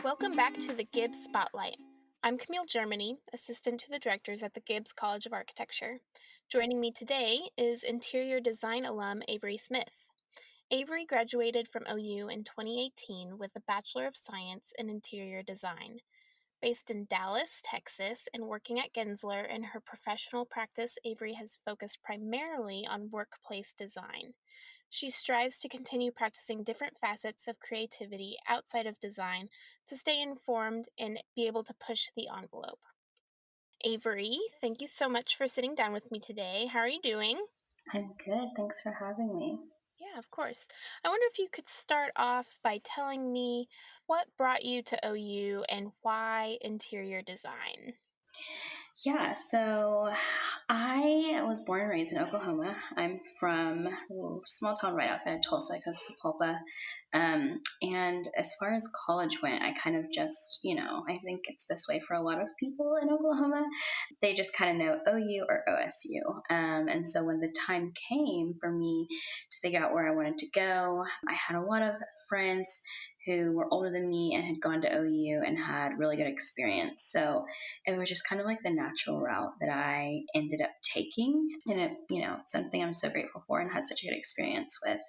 Welcome back to the Gibbs Spotlight. I'm Camille Germany, assistant to the directors at the Gibbs College of Architecture. Joining me today is interior design alum Avery Smith. Avery graduated from OU in 2018 with a Bachelor of Science in Interior Design. Based in Dallas, Texas, and working at Gensler in her professional practice, Avery has focused primarily on workplace design. She strives to continue practicing different facets of creativity outside of design to stay informed and be able to push the envelope. Avery, thank you so much for sitting down with me today. How are you doing? I'm good. Thanks for having me. Yeah, of course. I wonder if you could start off by telling me what brought you to OU and why interior design? Yeah, so I was born and raised in Oklahoma. I'm from a little small town right outside of Tulsa called Sapulpa. And as far as college went, I kind of just, I think it's this way for a lot of people in Oklahoma. They just kind of know OU or OSU. And so when the time came for me to figure out where I wanted to go, I had a lot of friends who were older than me and had gone to OU and had really good experience. So it was just kind of like the natural route that I ended up taking. And something I'm so grateful for and had such a good experience with.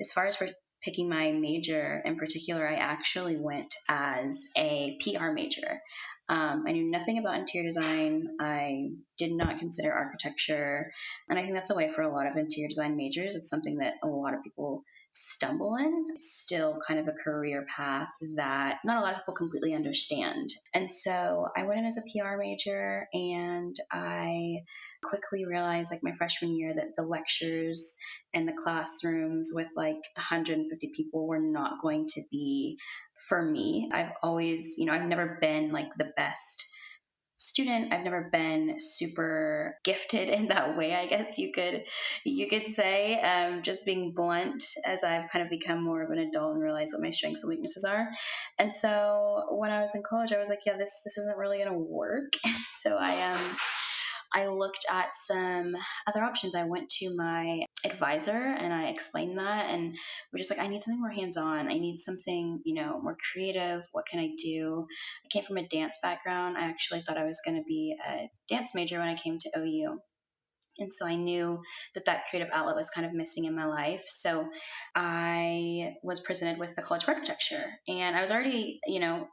As far as for picking my major in particular, I actually went as a PR major. I knew nothing about interior design. I did not consider architecture. And I think that's a way for a lot of interior design majors. It's something that a lot of people stumble in. It's still kind of a career path that not a lot of people completely understand. And so I went in as a PR major, and I quickly realized, like my freshman year, that the lectures and the classrooms with like 150 people were not going to be for me. I've always, I've never been like the best student. I've never been super gifted in that way, I guess you could say, just being blunt, as I've kind of become more of an adult and realized what my strengths and weaknesses are. And so when I was in college, I was like, yeah, this isn't really going to work. So I looked at some other options. I went to my advisor and I explained that, and we're just like, I need something more hands-on. I need something, more creative. What can I do? I came from a dance background. I actually thought I was going to be a dance major when I came to OU. And so I knew that creative outlet was kind of missing in my life. So I was presented with the College of Architecture. And I was already,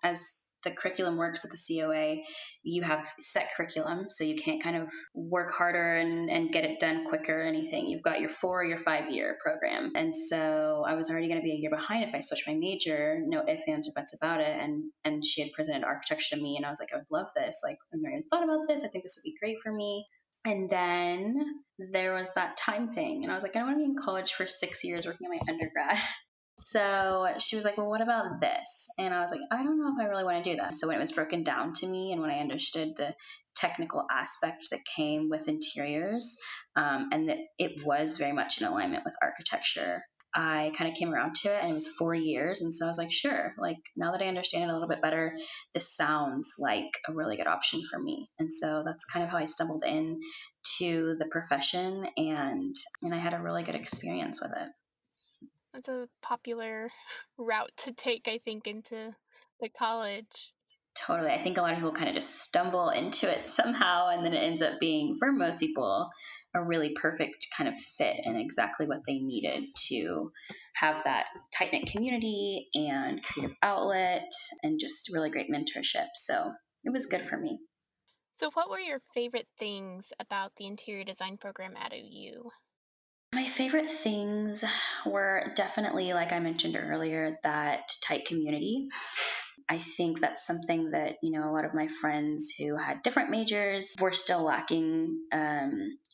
as the curriculum works at the COA, you have set curriculum. So you can't kind of work harder and get it done quicker or anything. You've got your 4 or your 5-year program. And so I was already going to be a year behind if I switched my major, no ifs, ands, or buts about it. And she had presented architecture to me, and I was like, I would love this. Like, I've never even thought about this. I think this would be great for me. And then there was that time thing. And I was like, I don't want to be in college for 6 years working on my undergrad. So she was like, well, what about this? And I was like, I don't know if I really want to do that. So when it was broken down to me and when I understood the technical aspects that came with interiors, and that it was very much in alignment with architecture, I kind of came around to it, and it was 4 years. And so I was like, sure, like now that I understand it a little bit better, this sounds like a really good option for me. And so that's kind of how I stumbled in to the profession, and I had a really good experience with it. That's a popular route to take, I think, into the college. Totally. I think a lot of people kind of just stumble into it somehow, and then it ends up being, for most people, a really perfect kind of fit and exactly what they needed to have that tight-knit community and creative outlet and just really great mentorship. So it was good for me. So, what were your favorite things about the interior design program at OU? My favorite things were definitely, like I mentioned earlier, that tight community. I think that's something that, a lot of my friends who had different majors were still lacking.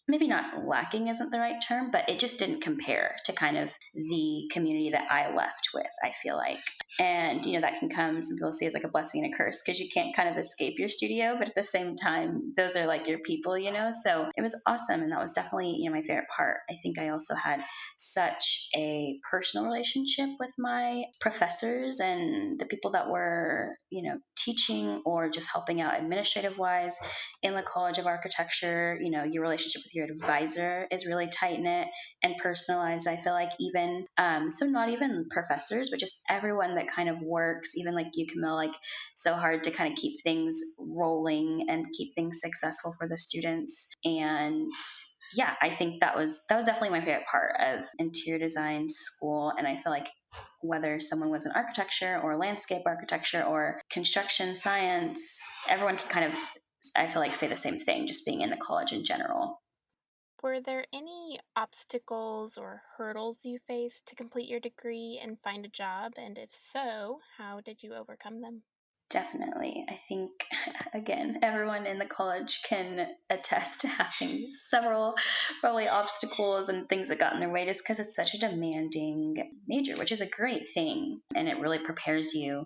Maybe not lacking isn't the right term, but it just didn't compare to kind of the community that I left with, I feel like. And, that can come, some people see as like a blessing and a curse because you can't kind of escape your studio, but at the same time, those are like your people, So it was awesome. And that was definitely, my favorite part. I think I also had such a personal relationship with my professors and the people that were, teaching or just helping out administrative wise in the College of Architecture. Your relationship with your advisor is really tight knit and personalized. I feel like even, so not even professors, but just everyone that kind of works, even like you, Camille, like so hard to kind of keep things rolling and keep things successful for the students. And yeah, I think that was definitely my favorite part of interior design school. And I feel like whether someone was in architecture or landscape architecture or construction science, everyone can kind of, I feel like, say the same thing, just being in the college in general. Were there any obstacles or hurdles you faced to complete your degree and find a job? And if so, how did you overcome them? Definitely. I think, again, everyone in the college can attest to having several probably obstacles and things that got in their way just because it's such a demanding major, which is a great thing. And it really prepares you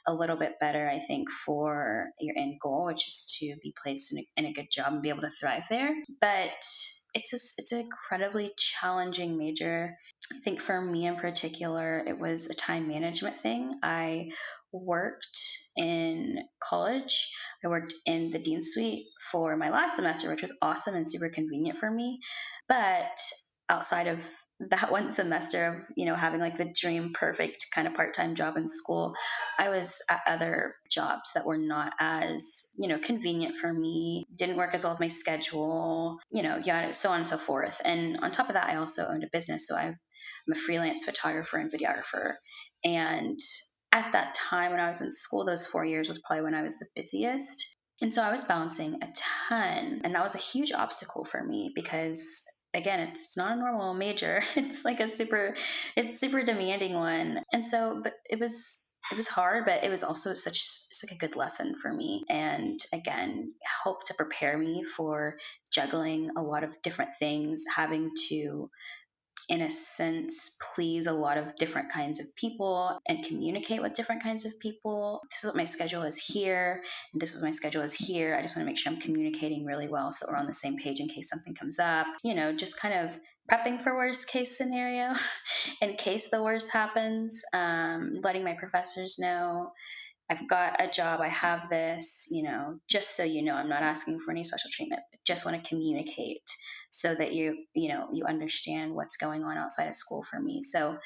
a little bit better, I think, for your end goal, which is to be placed in a good job and be able to thrive there. But it's an incredibly challenging major. I think for me in particular, it was a time management thing. I worked in college. I worked in the Dean Suite for my last semester, which was awesome and super convenient for me. But outside of that one semester of, having like the dream perfect kind of part-time job in school, I was at other jobs that were not as, convenient for me, didn't work as well with my schedule, yeah, so on and so forth. And on top of that, I also owned a business. So I'm a freelance photographer and videographer. And at that time when I was in school, those 4 years was probably when I was the busiest. And so I was balancing a ton. And that was a huge obstacle for me because again, it's not a normal major. It's like it's super demanding one. And so, but it was hard, but it was also it's like a good lesson for me. And again, helped to prepare me for juggling a lot of different things, having to in a sense, please a lot of different kinds of people and communicate with different kinds of people. This is what my schedule is here, and this is what my schedule is here. I just want to make sure I'm communicating really well so that we're on the same page in case something comes up. Just kind of prepping for worst case scenario in case the worst happens, letting my professors know I've got a job, I have this, just so you know, I'm not asking for any special treatment, but just want to communicate so that you understand what's going on outside of school for me. So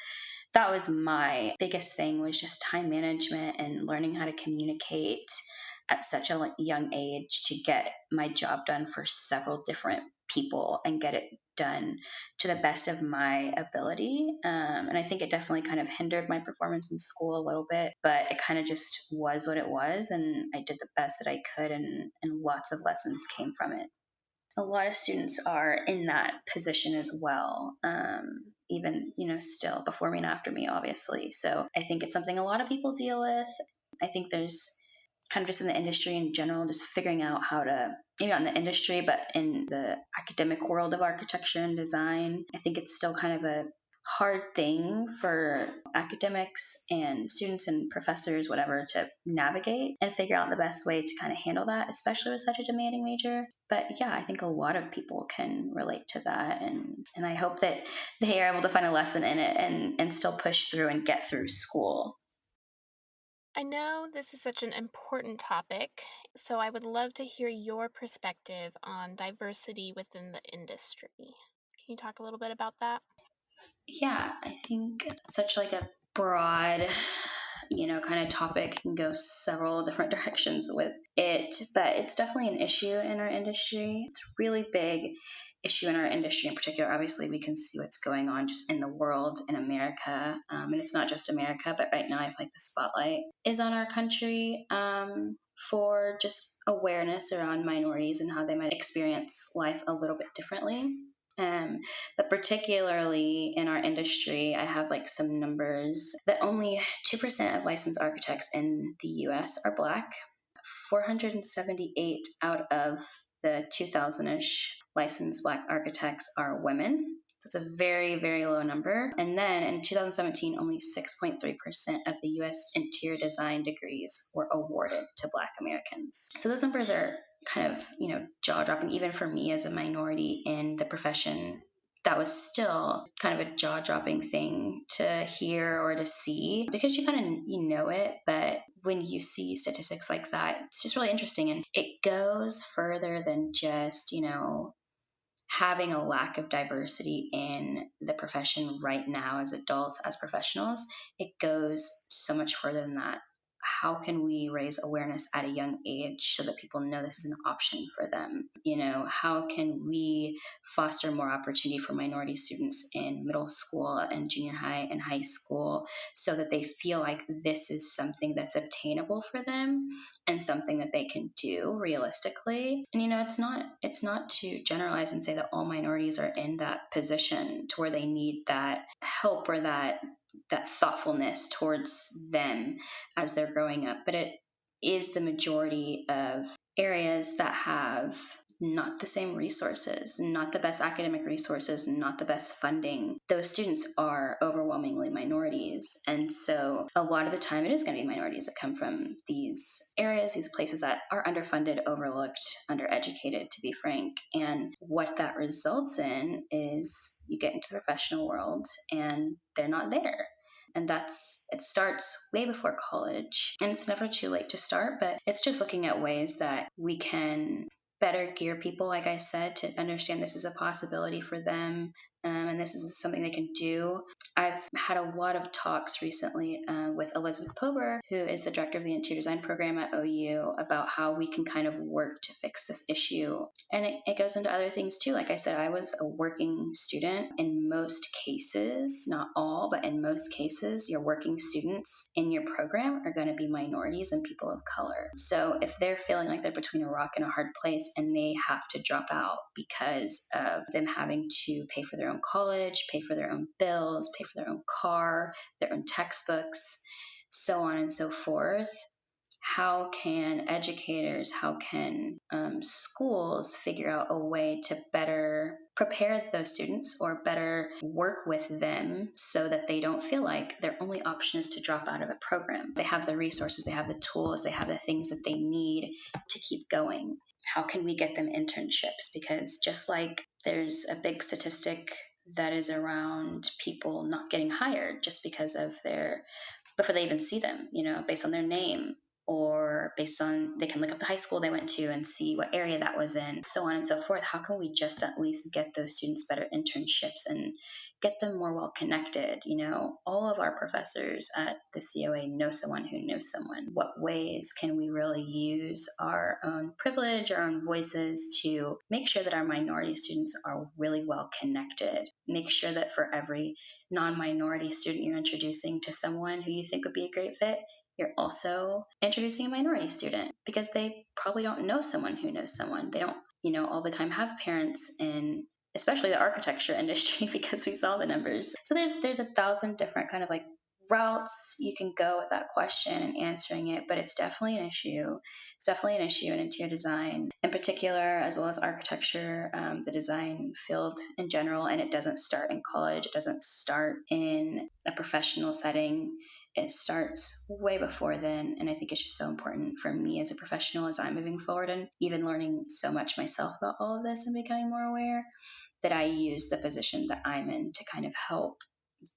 that was my biggest thing, was just time management and learning how to communicate at such a young age to get my job done for several different people and get it done to the best of my ability. And I think it definitely kind of hindered my performance in school a little bit, but it kind of just was what it was. And I did the best that I could, and lots of lessons came from it. A lot of students are in that position as well, even, still before me and after me, obviously. So I think it's something a lot of people deal with. I think there's kind of just in the industry in general, just figuring out how to, maybe not in the industry, but in the academic world of architecture and design, I think it's still kind of a hard thing for academics and students and professors, whatever, to navigate and figure out the best way to kind of handle that, especially with such a demanding major. But yeah, I think a lot of people can relate to that. And I hope that they are able to find a lesson in it and still push through and get through school. I know this is such an important topic, so I would love to hear your perspective on diversity within the industry. Can you talk a little bit about that? Yeah, I think it's such like a broad, kind of topic, can go several different directions with it, but it's definitely an issue in our industry. It's a really big issue in our industry in particular. Obviously, we can see what's going on just in the world, in America, and it's not just America, but right now I feel like the spotlight is on our country, for just awareness around minorities and how they might experience life a little bit differently. Um, but particularly in our industry, I have like some numbers that only 2% of licensed architects in the US are Black. 478 out of the 2000 ish licensed Black architects are women. So it's a very, very low number. And then in 2017, only 6.3% of the US interior design degrees were awarded to Black Americans. So those numbers are kind of, jaw dropping, even for me as a minority in the profession. That was still kind of a jaw dropping thing to hear or to see, because you kind of know it, but when you see statistics like that, it's just really interesting, and it goes further than just having a lack of diversity in the profession right now as adults, as professionals, it goes so much further than that. How can we raise awareness at a young age so that people know this is an option for them? How can we foster more opportunity for minority students in middle school and junior high and high school so that they feel like this is something that's obtainable for them and something that they can do realistically? And it's not to generalize and say that all minorities are in that position to where they need that help or that thoughtfulness towards them as they're growing up. But it is the majority of areas that have not the same resources, not the best academic resources, not the best funding. Those students are overwhelmingly minorities. And so a lot of the time it is going to be minorities that come from these areas, these places that are underfunded, overlooked, undereducated, to be frank. And what that results in is you get into the professional world and they're not there. And it starts way before college. And it's never too late to start, but it's just looking at ways that we can better gear people, like I said, to understand this is a possibility for them, and this is something they can do. I've had a lot of talks recently with Elizabeth Pober, who is the director of the interior design program at OU, about how we can kind of work to fix this issue. And it goes into other things too. Like I said, I was a working student. In most cases, not all, but in most cases, your working students in your program are going to be minorities and people of color. So if they're feeling like they're between a rock and a hard place and they have to drop out because of them having to pay for their own college, pay for their own bills, pay for their own car, their own textbooks, so on and so forth, how can educators, how can schools figure out a way to better prepare those students or better work with them so that they don't feel like their only option is to drop out of a program? They have the resources, they have the tools, they have the things that they need to keep going. How can we get them internships? Because just like there's a big statistic that is around people not getting hired just because of before they even see them, based on their name or based on, they can look up the high school they went to and see what area that was in, so on and so forth. How can we just at least get those students better internships and get them more well connected? All of our professors at the COA know someone who knows someone. What ways can we really use our own privilege, our own voices to make sure that our minority students are really well connected? Make sure that for every non-minority student you're introducing to someone who you think would be a great fit, you're also introducing a minority student, because they probably don't know someone who knows someone. They don't, all the time have parents in, especially the architecture industry, because we saw the numbers. So there's 1,000 different kind of like routes you can go with that question and answering it, but it's definitely an issue. It's definitely an issue in interior design in particular, as well as architecture, the design field in general. And it doesn't start in college. It doesn't start in a professional setting. It starts way before then. And I think it's just so important for me as a professional as I'm moving forward and even learning so much myself about all of this and becoming more aware, that I use the position that I'm in to kind of help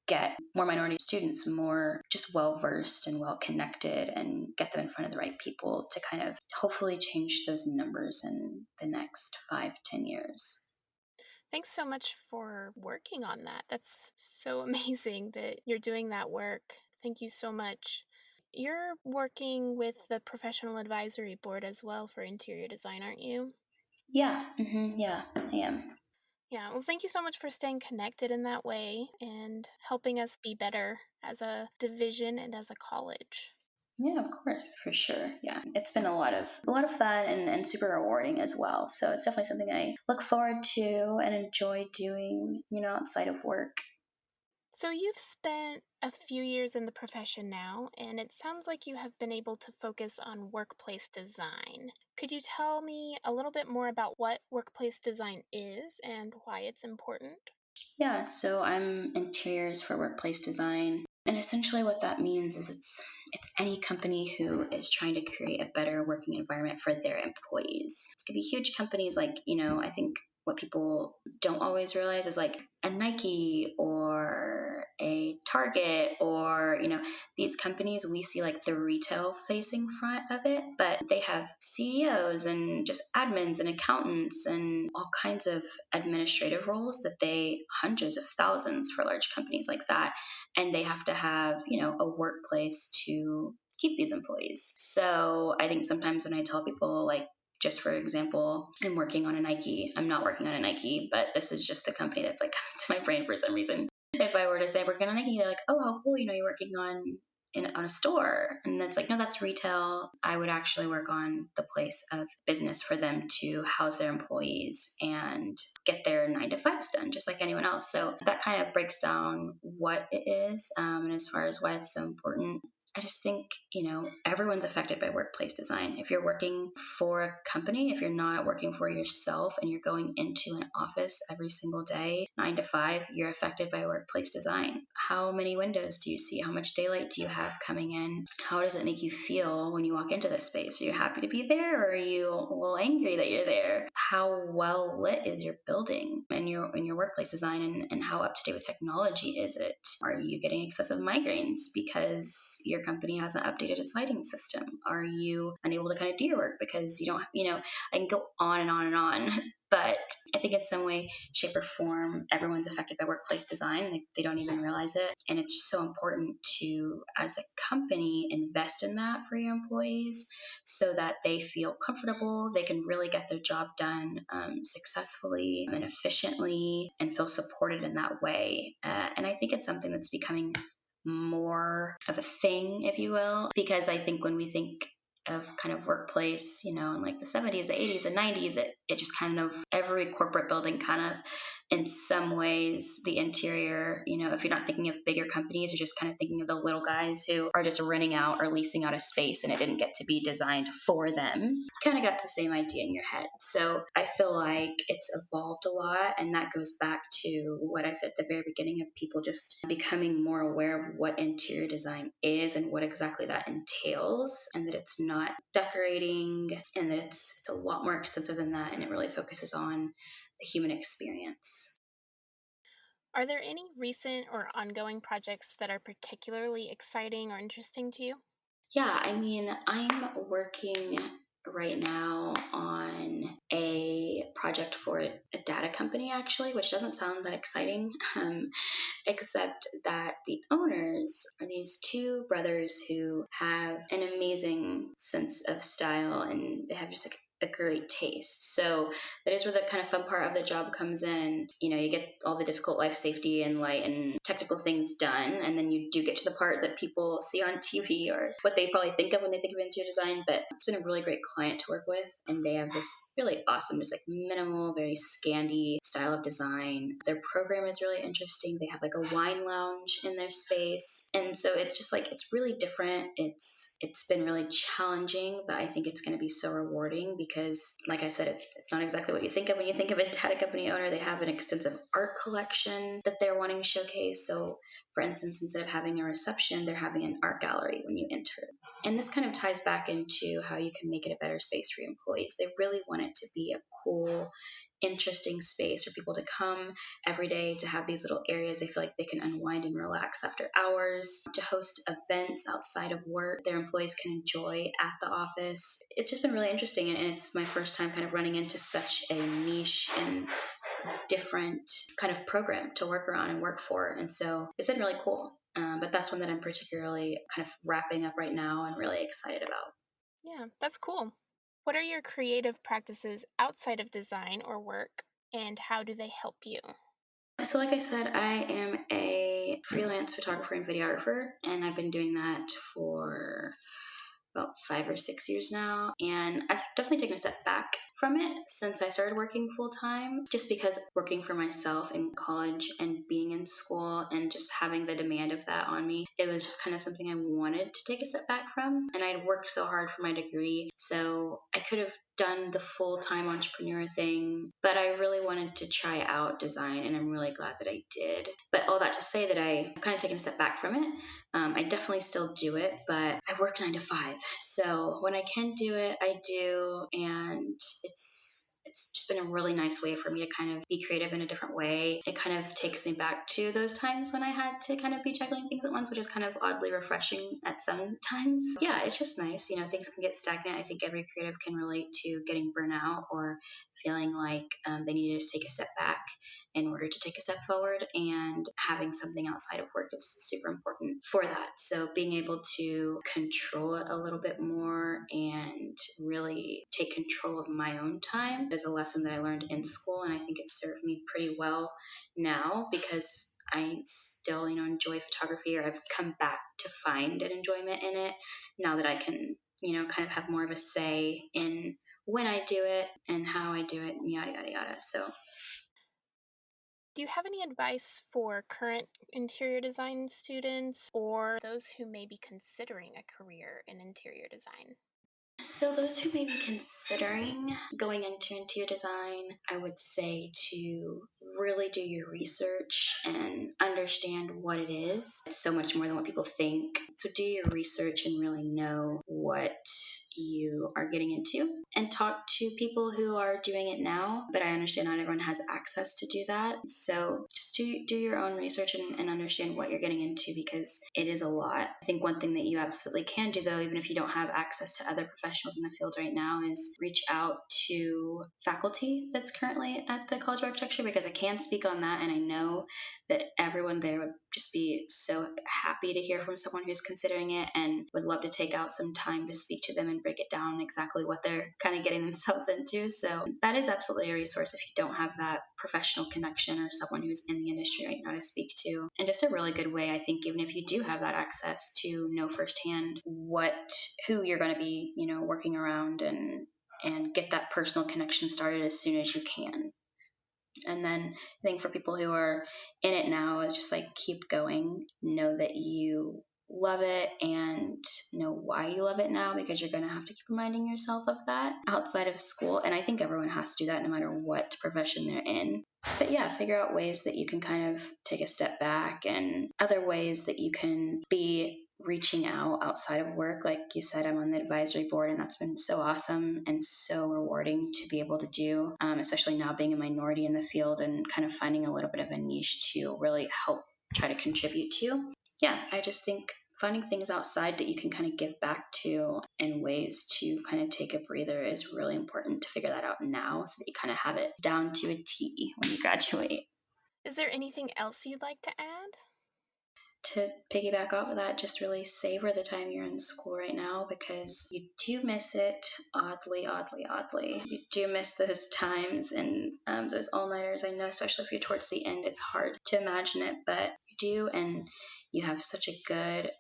get more minority students more just well versed and well connected and get them in front of the right people to kind of hopefully change those numbers in the next 5-10 years. Thanks so much for working on that. That's so amazing that you're doing that work. Thank you so much. You're working with the Professional Advisory Board as well for interior design, aren't you? Yeah, I am. Yeah, well, thank you so much for staying connected in that way and helping us be better as a division and as a college. Yeah, of course, for sure. Yeah, it's been a lot of fun and super rewarding as well. So it's definitely something I look forward to and enjoy doing, outside of work. So, you've spent a few years in the profession now, and it sounds like you have been able to focus on workplace design. Could you tell me a little bit more about what workplace design is and why it's important? Yeah, so I'm interiors for workplace design. And essentially what that means is it's any company who is trying to create a better working environment for their employees. It's gonna be huge companies like, I think what people don't always realize is like a Nike or a Target or, these companies, we see like the retail facing front of it, but they have CEOs and just admins and accountants and all kinds of administrative roles that they hundreds of thousands for large companies like that. And they have to have, a workplace to keep these employees. So I think sometimes when I tell people, like, just for example, I'm working on a Nike. I'm not working on a Nike, but this is just the company that's like coming to my brain for some reason. If I were to say I'm working on Nike, they're like, oh, how cool, you're working on a store. And that's like, no, that's retail. I would actually work on the place of business for them to house their employees and get their 9 to 5s done, just like anyone else. So that kind of breaks down what it is. And as far as why it's so important, I just think, everyone's affected by workplace design. If you're working for a company, if you're not working for yourself and you're going into an office every single day, 9 to 5, you're affected by workplace design. How many windows do you see? How much daylight do you have coming in? How does it make you feel when you walk into this space? Are you happy to be there, or are you a little angry that you're there? How well lit is your building and your workplace design, and how up to date with technology is it? Are you getting excessive migraines because your company hasn't updated its lighting system? Are you unable to kind of do your work because you don't, I can go on and on and on. But I think in some way, shape, or form, everyone's affected by workplace design. They don't even realize it. And it's just so important to, as a company, invest in that for your employees so that they feel comfortable, they can really get their job done successfully and efficiently and feel supported in that way. And I think it's something that's becoming more of a thing, if you will, because I think when we think of kind of workplace, in like the 70s, the 80s, and 90s, it just kind of every corporate building kind of, in some ways, the interior, if you're not thinking of bigger companies, you're just kind of thinking of the little guys who are just renting out or leasing out a space and it didn't get to be designed for them. Kind of got the same idea in your head. So I feel like it's evolved a lot, and that goes back to what I said at the very beginning of people just becoming more aware of what interior design is and what exactly that entails, and that it's not decorating, and that it's a lot more extensive than that, and it really focuses on the human experience. Are there any recent or ongoing projects that are particularly exciting or interesting to you? Yeah, I mean, I'm working right now on a project for a data company, actually, which doesn't sound that exciting, except that the owners are these two brothers who have an amazing sense of style, and they have just like a great taste. So that is where the kind of fun part of the job comes in. You get all the difficult life safety and light and technical things done, and then you do get to the part that people see on TV or what they probably think of when they think of interior design. But it's been a really great client to work with, and they have this really awesome, just like minimal, very Scandi style of design. Their program is really interesting. They have like a wine lounge in their space, and so it's just like it's really different. It's been really challenging, but I think it's going to be so rewarding because, like I said, it's not exactly what you think of when you think of a data company owner. They have an extensive art collection that they're wanting to showcase. So, for instance, instead of having a reception, they're having an art gallery when you enter. And this kind of ties back into how you can make it a better space for your employees. They really want it to be a cool, interesting space for people to come every day, to have these little areas they feel like they can unwind and relax after hours, to host events outside of work their employees can enjoy at the office. It's just been really interesting, and it's my first time kind of running into such a niche and different kind of program to work around and work for. And so it's been really cool. But that's one that I'm particularly kind of wrapping up right now and really excited about. Yeah, that's cool. What are your creative practices outside of design or work, and how do they help you? So, like I said, I am a freelance photographer and videographer, and I've been doing that for about 5 or 6 years now. And I've definitely taken a step back from it since I started working full time, just because working for myself in college and being in school and just having the demand of that on me, it was just kind of something I wanted to take a step back from. And I'd worked so hard for my degree, so I could have done the full-time entrepreneur thing, but I really wanted to try out design, and I'm really glad that I did. But all that to say that I've kind of taken a step back from it. I definitely still do it, but I work 9 to 5. So when I can do it, I do, and it's it's just been a really nice way for me to kind of be creative in a different way. It kind of takes me back to those times when I had to kind of be juggling things at once, which is kind of oddly refreshing at some times. Yeah, it's just nice. Things can get stagnant. I think every creative can relate to getting burnout or feeling like they need to just take a step back in order to take a step forward. And having something outside of work is super important for that. So being able to control it a little bit more and really take control of my own time is a lesson that I learned in school. And I think it served me pretty well now because I still, enjoy photography, or I've come back to find an enjoyment in it now that I can, kind of have more of a say in when I do it and how I do it, and yada, yada, yada. So Do you have any advice for current interior design students or those who may be considering a career in interior design? So, those who may be considering going into interior design, I would say to really do your research and understand what it is. It's so much more than what people think. So, do your research and really know what you are getting into, and talk to people who are doing it now. But I understand not everyone has access to do that. So, just do your own research and understand what you're getting into, because it is a lot. I think one thing that you absolutely can do, though, even if you don't have access to other professionals in the field right now, is reach out to faculty that's currently at the College of Architecture, because I can speak on that, and I know that everyone there would just be so happy to hear from someone who's considering it and would love to take out some time to speak to them and break it down exactly what they're kind of getting themselves into. So that is absolutely a resource if you don't have that professional connection or someone who's in the industry right now to speak to. And just a really good way, I think, even if you do have that access, to know firsthand who you're going to be, working around, and get that personal connection started as soon as you can. And then I think for people who are in it now, is just like keep going, know that you love it and know why you love it now, because you're going to have to keep reminding yourself of that outside of school. And I think everyone has to do that no matter what profession they're in. But yeah, figure out ways that you can kind of take a step back, and other ways that you can be reaching out outside of work. Like you said, I'm on the advisory board, and that's been so awesome and so rewarding to be able to do, especially now being a minority in the field and kind of finding a little bit of a niche to really help try to contribute to. Yeah, I just think finding things outside that you can kind of give back to, and ways to kind of take a breather, is really important to figure that out now, so that you kind of have it down to a T when you graduate. Is there anything else you'd like to add? To piggyback off of that, just really savor the time you're in school right now, because you do miss it, oddly, oddly, oddly. You do miss those times and those all-nighters. I know, especially if you're towards the end, it's hard to imagine it, but you do, and you have such a good,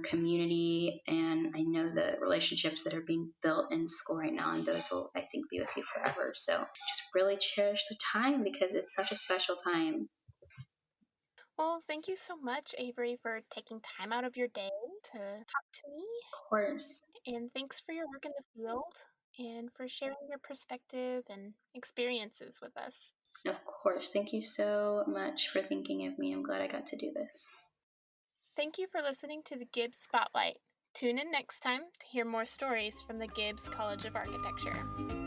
community, and I know the relationships that are being built in school right now, and those will, I think, be with you forever. So just really cherish the time, because it's such a special time. Well, thank you so much, Avery, for taking time out of your day to talk to me. Of course. And thanks for your work in the field and for sharing your perspective and experiences with us. Of course. Thank you so much for thinking of me. I'm glad I got to do this. Thank you for listening to the Gibbs Spotlight. Tune in next time to hear more stories from the Gibbs College of Architecture.